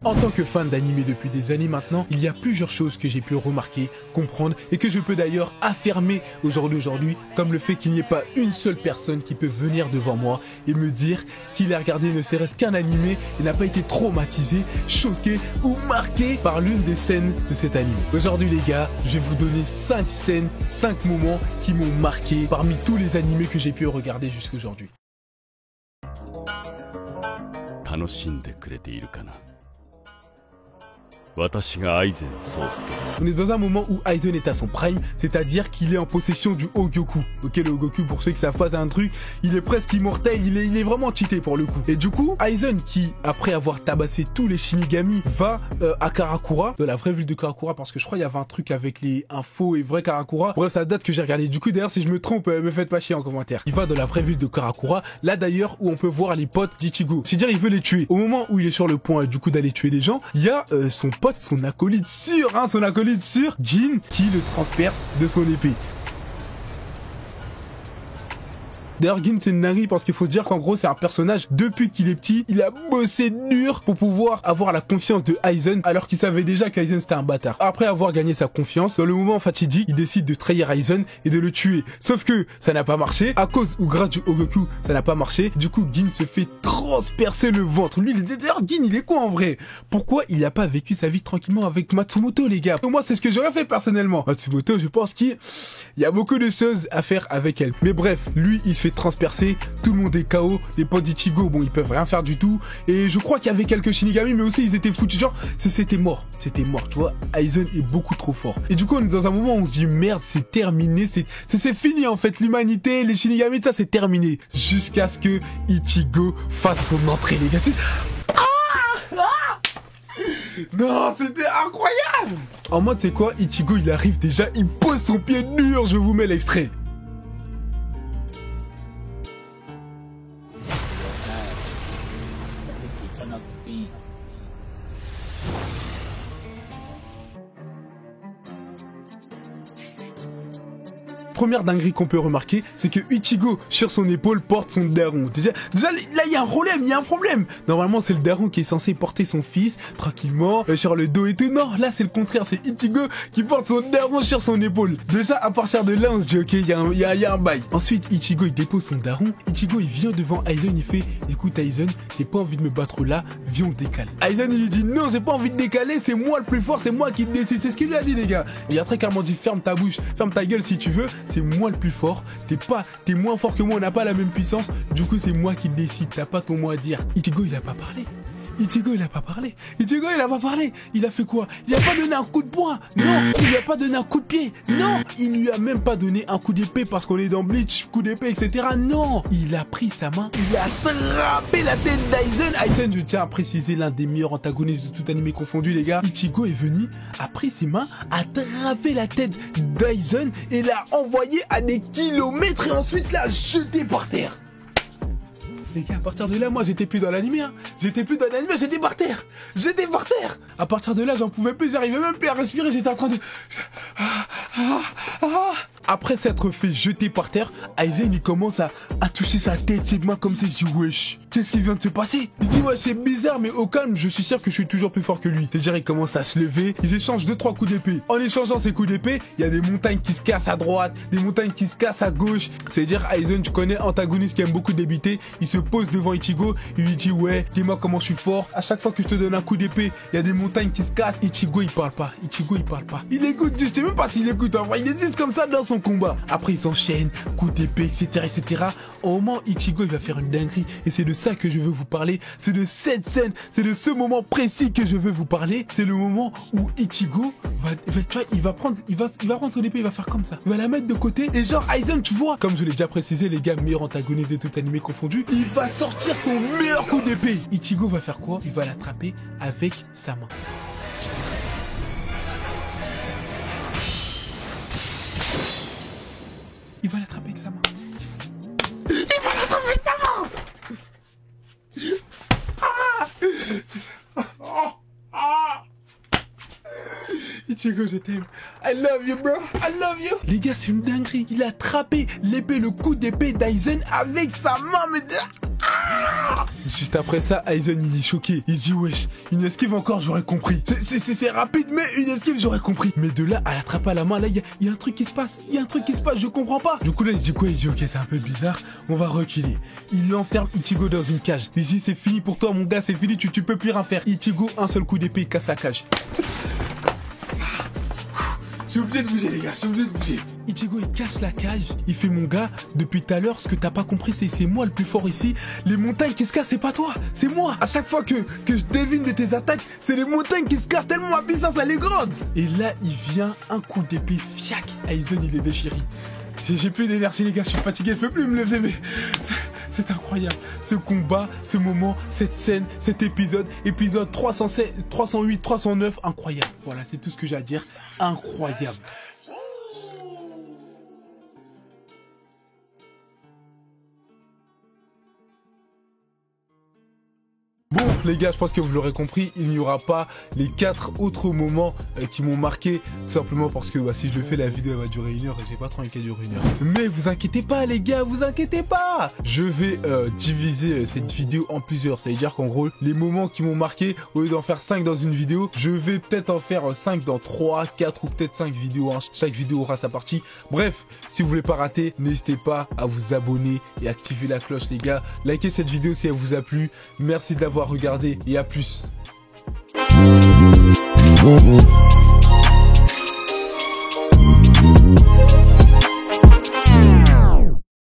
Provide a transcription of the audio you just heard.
En tant que fan d'anime depuis des années maintenant, il y a plusieurs choses que j'ai pu remarquer, comprendre et que je peux d'ailleurs affirmer aujourd'hui, comme le fait qu'il n'y ait pas une seule personne qui peut venir devant moi et me dire qu'il a regardé ne serait-ce qu'un animé et n'a pas été traumatisé, choqué ou marqué par l'une des scènes de cet anime. Aujourd'hui les gars, je vais vous donner 5 scènes, 5 moments qui m'ont marqué parmi tous les animés que j'ai pu regarder jusqu'à aujourd'hui. 楽しんでくれているかな。私がアイゼン宗介。 On est dans un moment où Aizen est à son prime, c'est-à-dire qu'il est en possession du Hogyoku. Ok, le Hogyoku, pour ceux qui savent pas, c'est un truc, il est presque immortel, il est vraiment cheaté pour le coup. Et du coup, Aizen qui, après avoir tabassé tous les Shinigami, va à Karakura, de la vraie ville de Karakura, parce que je crois qu'il y avait un truc avec les infos et vrai Karakura. Bref, ça date que j'ai regardé. Du coup, d'ailleurs, si je me trompe, me faites pas chier en commentaire. Il va de la vraie ville de Karakura, là d'ailleurs où on peut voir les potes d'Ichigo. C'est-à-dire, il veut les tuer. Au moment où il est sur le point, du coup, d'aller tuer des gens, il y a son pote, son acolyte sûr, Jin, qui le transperce de son épée. D'ailleurs, Gin, c'est une dinguerie parce qu'il faut se dire qu'en gros, c'est un personnage, depuis qu'il est petit, il a bossé dur pour pouvoir avoir la confiance de Aizen, alors qu'il savait déjà qu'Aizen c'était un bâtard. Après avoir gagné sa confiance, dans le moment fatidique, il décide de trahir Aizen et de le tuer. Sauf que ça n'a pas marché, à cause ou grâce du Hogyoku, ça n'a pas marché. Du coup, Gin se fait transpercer le ventre. Lui, d'ailleurs, Gin, il est quoi en vrai? Pourquoi il n'a pas vécu sa vie tranquillement avec Matsumoto, les gars? Moi, c'est ce que j'aurais fait personnellement. Matsumoto, je pense qu'il y a beaucoup de choses à faire avec elle. Mais bref, lui, il se fait transpercer, tout le monde est KO, les potes d'Ichigo, bon, ils peuvent rien faire du tout, et je crois qu'il y avait quelques Shinigami, mais aussi ils étaient foutus, genre, c'était mort, tu vois, Aizen est beaucoup trop fort. Et du coup, on est dans un moment où on se dit, merde, c'est terminé, c'est fini, en fait, l'humanité, les Shinigami, ça, c'est terminé, jusqu'à ce que Ichigo fasse son entrée, les gars, non, c'était incroyable! En mode, c'est quoi, Ichigo, il arrive déjà, il pose son pied dur, je vous mets l'extrait. Première dinguerie qu'on peut remarquer, c'est que Ichigo, sur son épaule, porte son daron. Déjà là, il y a un problème. Normalement, c'est le daron qui est censé porter son fils, tranquillement, sur le dos et tout. Non, là, c'est le contraire. C'est Ichigo qui porte son daron sur son épaule. Déjà, à partir de là, on se dit, ok, il y a un bail. Ensuite, Ichigo, il dépose son daron. Ichigo, il vient devant Aizen, il fait, écoute, Aizen, j'ai pas envie de me battre là, viens, on décale. Aizen, il lui dit, non, j'ai pas envie de décaler, c'est moi le plus fort, c'est moi qui le décide. C'est ce qu'il lui a dit, les gars. Il a très clairement dit, ferme ta bouche, ferme ta gueule si tu veux. C'est moi le plus fort, t'es moins fort que moi, on n'a pas la même puissance, du coup c'est moi qui décide, t'as pas ton mot à dire. Ichigo il a pas parlé. Il a fait quoi? Il a pas donné un coup de poing. Non, il lui a pas donné un coup de pied. Non, il lui a même pas donné un coup d'épée parce qu'on est dans Bleach, coup d'épée, etc. Non, il a pris sa main, il a attrapé la tête d'Aizen. Aizen, je tiens à préciser, l'un des meilleurs antagonistes de tout anime confondu, les gars. Ichigo est venu, a pris ses mains, a attrapé la tête d'Aizen et l'a envoyé à des kilomètres et ensuite l'a jeté par terre. Les gars, à partir de là, moi, j'étais plus dans l'anime, hein. J'étais par terre. À partir de là, j'en pouvais plus, j'arrivais même plus à respirer, j'étais en train de... Après s'être fait jeter par terre, Aizen, il commence à toucher sa tête, ses mains comme ça, je dis, wesh, qu'est-ce qui vient de se passer? Il dit, ouais, c'est bizarre, mais au calme, je suis sûr que je suis toujours plus fort que lui. C'est-à-dire, il commence à se lever, ils échangent 2-3 coups d'épée. En échangeant ces coups d'épée, il y a des montagnes qui se cassent à droite, des montagnes qui se cassent à gauche. C'est-à-dire, Aizen, tu connais, antagoniste qui aime beaucoup débiter, il se pose devant Ichigo, il lui dit, ouais, dis-moi comment je suis fort. À chaque fois que je te donne un coup d'épée, il y a des montagnes qui se cassent. Ichigo, il parle pas. Il écoute, je sais même pas s'il écoute, en vrai, il hésite comme ça dans son combat. Après, ils s'enchaînent, coup d'épée, etc. Au moment, Ichigo, il va faire une dinguerie. Et c'est de ça que je veux vous parler. C'est de cette scène, c'est de ce moment précis que je veux vous parler. C'est le moment où Ichigo il va prendre son épée, il va faire comme ça. Il va la mettre de côté. Et genre, Aizen, tu vois, comme je l'ai déjà précisé, les gars, meilleur antagoniste de tout anime confondu, il va sortir son meilleur coup d'épée. Ichigo va faire quoi? Il va l'attraper avec sa main. Il va l'attraper avec sa main. Ichigo, je t'aime. I love you, bro. I love you. Les gars, c'est une dinguerie. Il a attrapé l'épée, le coup d'épée d'Aizen avec sa main. Mais... Juste après ça, Aizen il est choqué. Il dit wesh, une esquive encore, j'aurais compris. C'est rapide, mais une esquive, j'aurais compris. Mais de là à l'attraper à la main, là, il y a un truc qui se passe. Il y a un truc qui se passe, je comprends pas. Du coup là, il dit quoi? Il dit ok, c'est un peu bizarre, on va reculer. Il enferme Ichigo dans une cage. Il dit c'est fini pour toi mon gars, c'est fini, tu peux plus rien faire. Ichigo, un seul coup d'épée, il casse la cage. Je suis obligé de bouger les gars, je suis obligé de bouger. Ichigo il casse la cage, il fait mon gars, depuis tout à l'heure, ce que t'as pas compris c'est moi le plus fort ici. Les montagnes qui se cassent, c'est pas toi, c'est moi. À chaque fois que je devine de tes attaques, c'est les montagnes qui se cassent tellement ma puissance elle est grande. Et là il vient, un coup d'épée, fiac, Aizen il est déchiré. J'ai plus d'énergie les gars, je suis fatigué, je peux plus me lever mais c'est incroyable. Ce combat, ce moment, cette scène, cet épisode 307, 308, 309, incroyable. Voilà, c'est tout ce que j'ai à dire, incroyable. Bon les gars, je pense que vous l'aurez compris, il n'y aura pas les 4 autres moments qui m'ont marqué, tout simplement parce que si je le fais, la vidéo elle va durer 1 heure et j'ai pas trop envie qu'elle dure 1 heure. Mais vous inquiétez pas les gars, vous inquiétez pas. Je vais diviser cette vidéo en plusieurs, ça veut dire qu'en gros, les moments qui m'ont marqué, au lieu d'en faire 5 dans une vidéo, je vais peut-être en faire 5 dans 3, 4 ou peut-être 5 vidéos, hein. Chaque vidéo aura sa partie. Bref, si vous voulez pas rater, n'hésitez pas à vous abonner et activer la cloche les gars. Likez cette vidéo si elle vous a plu, merci de l'avoir regardé et à plus.